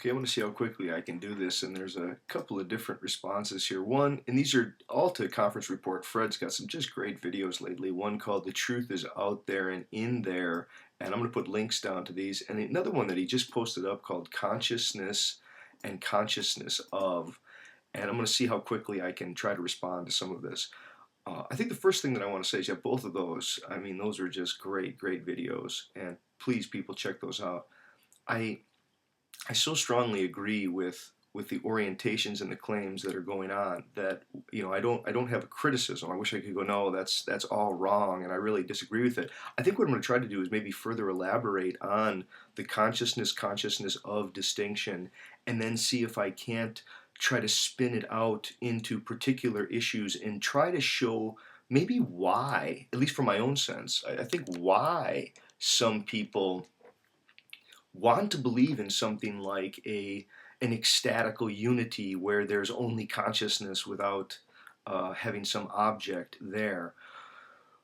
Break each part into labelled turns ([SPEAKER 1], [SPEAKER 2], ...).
[SPEAKER 1] Okay, I want to see how quickly I can do this, and there's a couple of different responses here. One, and these are all to conference report. Fred's got some just great videos lately. One called "The Truth Is Out There and In There," and I'm going to put links down to these. And another one that he just posted up called "Consciousness and Consciousness of," and I'm going to see how quickly I can try to respond to some of this. I think the first thing that I want to say is that both of those, I mean, those are just great, great videos, and please, people, check those out. I I so strongly agree with the orientations and the claims that are going on that I don't have a criticism. I wish I could go, no, that's all wrong, and I really disagree with it. I think what I'm going to try to do is maybe further elaborate on the consciousness of distinction, and then see if I can't try to spin it out into particular issues and try to show maybe why, at least from my own sense, I think why some people want to believe in something like an ecstatical unity where there's only consciousness without having some object there.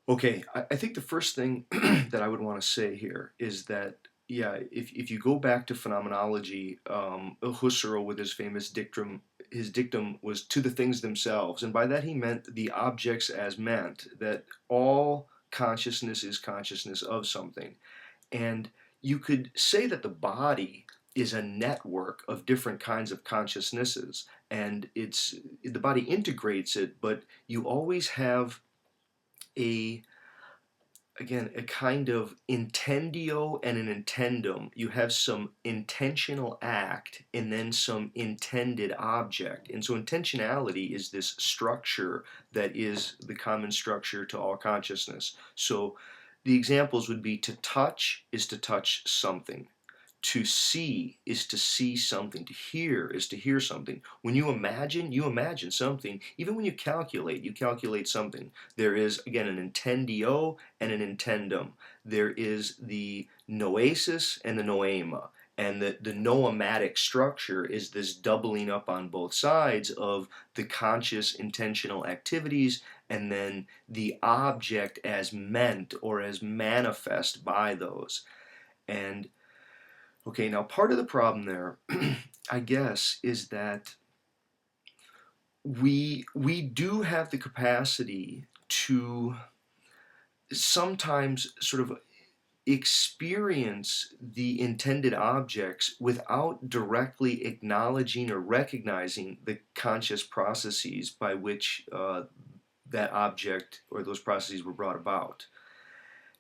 [SPEAKER 1] Okay, I think the first thing that I would want to say here is that, yeah, if you go back to phenomenology, Husserl with his famous dictum, his dictum was "to the things themselves," and by that he meant the objects as meant, that all consciousness is consciousness of something. And you could say that the body is a network of different kinds of consciousnesses, and the body integrates it, but you always have a again a kind of intendio and an intendum. You have some intentional act and then some intended object. And so intentionality is this structure that is the common structure to all consciousness. So the examples would be: to touch is to touch something. To see is to see something. To hear is to hear something. When you imagine something. Even when you calculate something. There is, again, an intendio and an intendum. There is the noesis and the noema. And the noematic structure is this doubling up on both sides of the conscious intentional activities and then the object as meant or as manifest by those. And okay, now part of the problem there, I guess, is that we do have the capacity to sometimes sort of experience the intended objects without directly acknowledging or recognizing the conscious processes by which that object or those processes were brought about.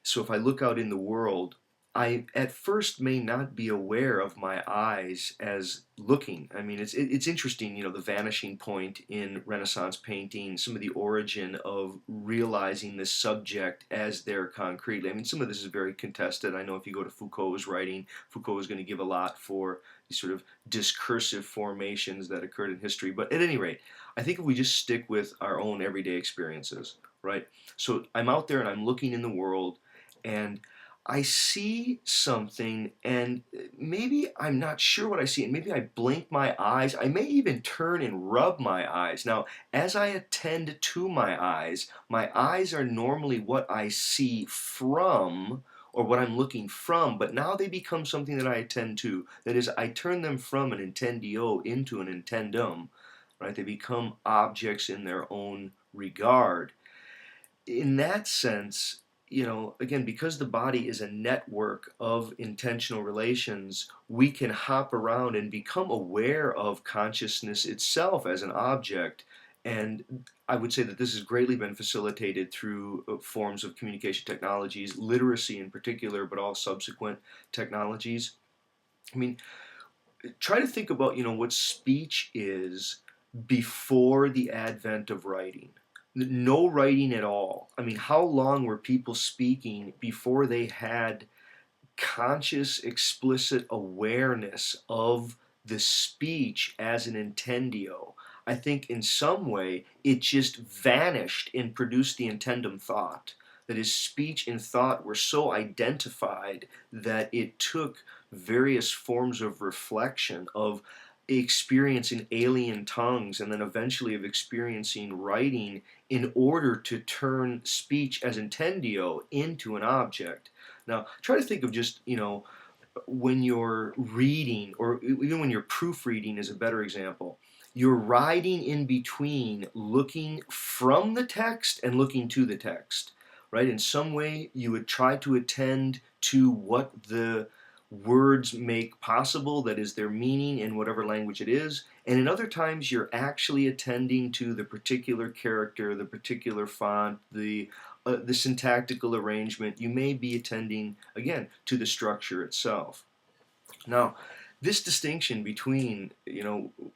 [SPEAKER 1] So if I look out in the world, I at first may not be aware of my eyes as looking. I mean, it's interesting, the vanishing point in Renaissance painting, some of the origin of realizing the subject as there concretely. I mean, some of this is very contested. I know if you go to Foucault's writing, Foucault is going to give a lot for these sort of discursive formations that occurred in history. But at any rate, I think if we just stick with our own everyday experiences, right? So I'm out there and I'm looking in the world, and I see something, and maybe I'm not sure what I see, and maybe I blink my eyes. I may even turn and rub my eyes. Now, as I attend to my eyes are normally what I see from, or what I'm looking from, but now they become something that I attend to. That is, I turn them from an intendio into an intendum, right? They become objects in their own regard. In that sense, again, because the body is a network of intentional relations, we can hop around and become aware of consciousness itself as an object. And I would say that this has greatly been facilitated through forms of communication technologies, literacy in particular, but all subsequent technologies. I mean, try to think about, what speech is before the advent of writing. No writing at all. I mean, how long were people speaking before they had conscious, explicit awareness of the speech as an intendio? I think in some way it just vanished and produced the intendum thought. That is, speech and thought were so identified that it took various forms of reflection, of experiencing alien tongues, and then eventually of experiencing writing in order to turn speech as intendio into an object. Now, try to think of just, when you're reading, or even when you're proofreading is a better example, you're riding in between looking from the text and looking to the text, right? In some way, you would try to attend to what the words make possible, that is their meaning in whatever language it is. And in other times, you're actually attending to the particular character, the particular font, the syntactical arrangement. You may be attending, again, to the structure itself. Now, this distinction between,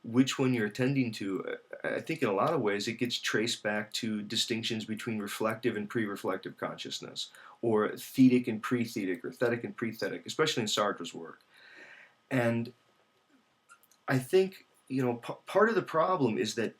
[SPEAKER 1] which one you're attending to, I think in a lot of ways it gets traced back to distinctions between reflective and pre-reflective consciousness, or thetic and pre-thetic, or thetic and pre-thetic, especially in Sartre's work. And I think, part of the problem is that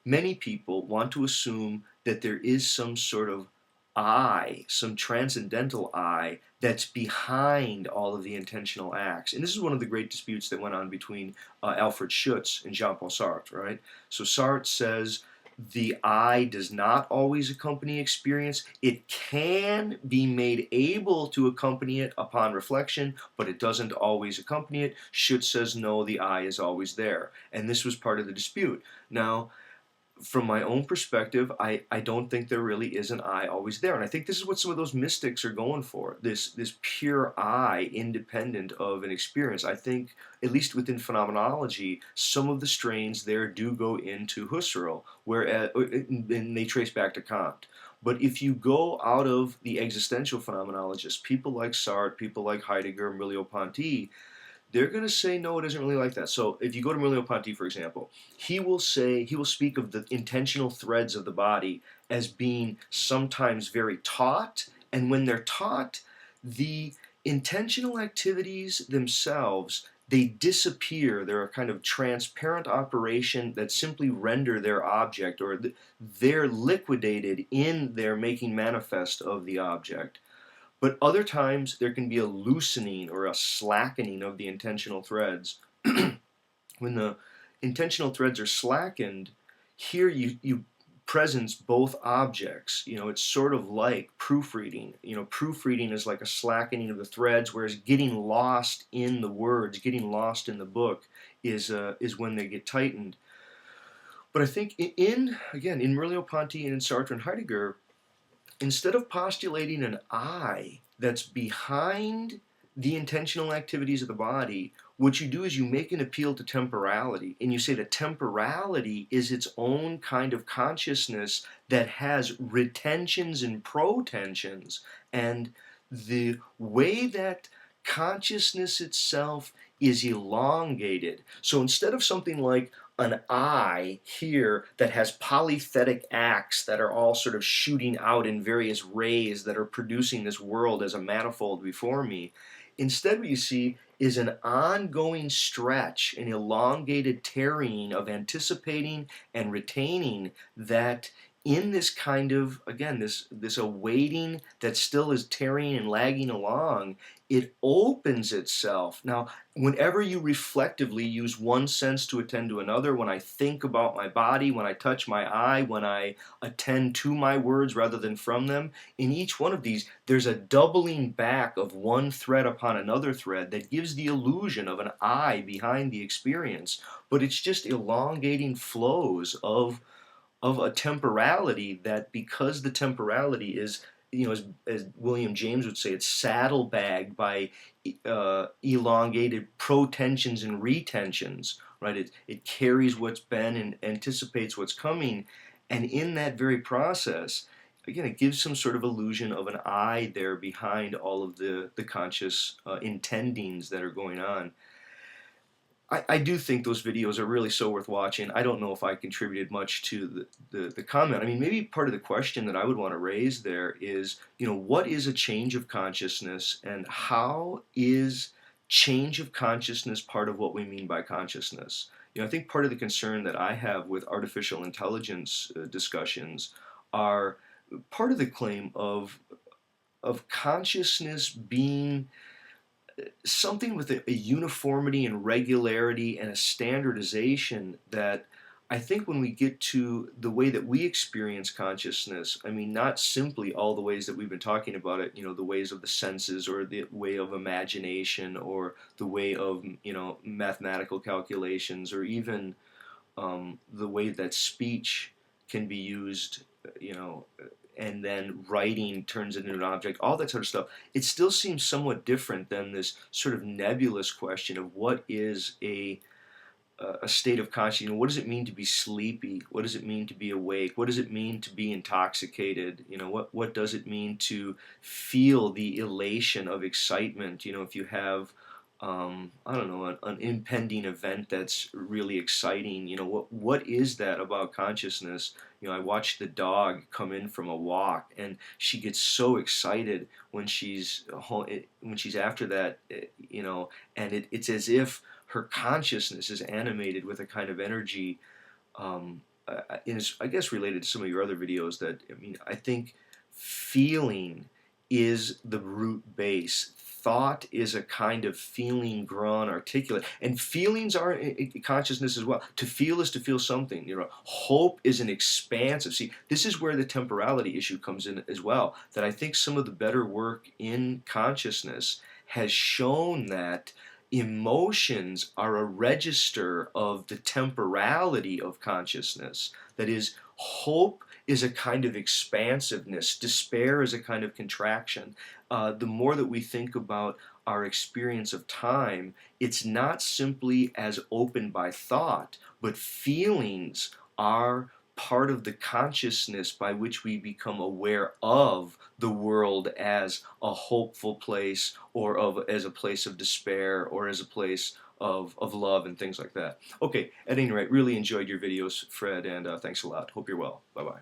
[SPEAKER 1] many people want to assume that there is some sort of I, some transcendental I, that's behind all of the intentional acts. And this is one of the great disputes that went on between Alfred Schutz and Jean-Paul Sartre, right? So Sartre says the I does not always accompany experience. It can be made able to accompany it upon reflection, but it doesn't always accompany it. Schutz says no, the I is always there. And this was part of the dispute. Now, from my own perspective, I don't think there really is an I always there. And I think this is what some of those mystics are going for, this pure I, independent of an experience. I think, at least within phenomenology, some of the strains there do go into Husserl, and they trace back to Kant. But if you go out of the existential phenomenologists, people like Sartre, people like Heidegger, Merleau-Ponty, they're going to say no, it isn't really like that. So if you go to Merleau-Ponty, for example, he will speak of the intentional threads of the body as being sometimes very taut, and when they're taut, the intentional activities themselves, they disappear. They're a kind of transparent operation that simply render their object, or they're liquidated in their making manifest of the object. But other times there can be a loosening or a slackening of the intentional threads. When the intentional threads are slackened, here you presence both objects. It's sort of like proofreading. Proofreading is like a slackening of the threads, whereas getting lost in the words, getting lost in the book, is when they get tightened. But I think in Merleau-Ponty and in Sartre and Heidegger, instead of postulating an I that's behind the intentional activities of the body, what you do is you make an appeal to temporality. And you say that temporality is its own kind of consciousness that has retentions and protensions. And the way that consciousness itself is elongated. So instead of something like an I here that has polythetic acts that are all sort of shooting out in various rays that are producing this world as a manifold before me, instead what you see is an ongoing stretch, an elongated tarrying of anticipating and retaining that in this kind of, again, this awaiting that still is tarrying and lagging along, it opens itself. Now, whenever you reflectively use one sense to attend to another, when I think about my body, when I touch my eye, when I attend to my words rather than from them, in each one of these, there's a doubling back of one thread upon another thread that gives the illusion of an I behind the experience, but it's just elongating flows of a temporality that, because the temporality is, as William James would say, it's saddlebagged by elongated protensions and retentions, right? It carries what's been and anticipates what's coming. And in that very process, again, it gives some sort of illusion of an I there behind all of the conscious intendings that are going on. I do think those videos are really so worth watching. I don't know if I contributed much to the comment. I mean, maybe part of the question that I would want to raise there is, what is a change of consciousness, and how is change of consciousness part of what we mean by consciousness? I think part of the concern that I have with artificial intelligence discussions are part of the claim of consciousness being something with a uniformity and regularity and a standardization that I think when we get to the way that we experience consciousness, I mean, not simply all the ways that we've been talking about it, the ways of the senses or the way of imagination or the way of, mathematical calculations or even the way that speech can be used, and then writing turns it into an object, all that sort of stuff. It still seems somewhat different than this sort of nebulous question of what is a state of consciousness. What does it mean to be sleepy? What does it mean to be awake? What does it mean to be intoxicated? What does it mean to feel the elation of excitement? If you have I don't know, an impending event that's really exciting. What is that about consciousness? I watched the dog come in from a walk, and she gets so excited when she's after that, and it's as if her consciousness is animated with a kind of energy. Is I guess related to some of your other videos. That I think feeling is the root base. Thought is a kind of feeling grown, articulate, and feelings are consciousness as well. To feel is to feel something. Hope is an expansive. See, this is where the temporality issue comes in as well. That I think some of the better work in consciousness has shown that emotions are a register of the temporality of consciousness. That is, hope is a kind of expansiveness, despair is a kind of contraction. The more that we think about our experience of time, it's not simply as opened by thought, but feelings are part of the consciousness by which we become aware of the world as a hopeful place, or as a place of despair, or as a place of love and things like that. Okay, at any rate, really enjoyed your videos, Fred, and thanks a lot. Hope you're well. Bye-bye.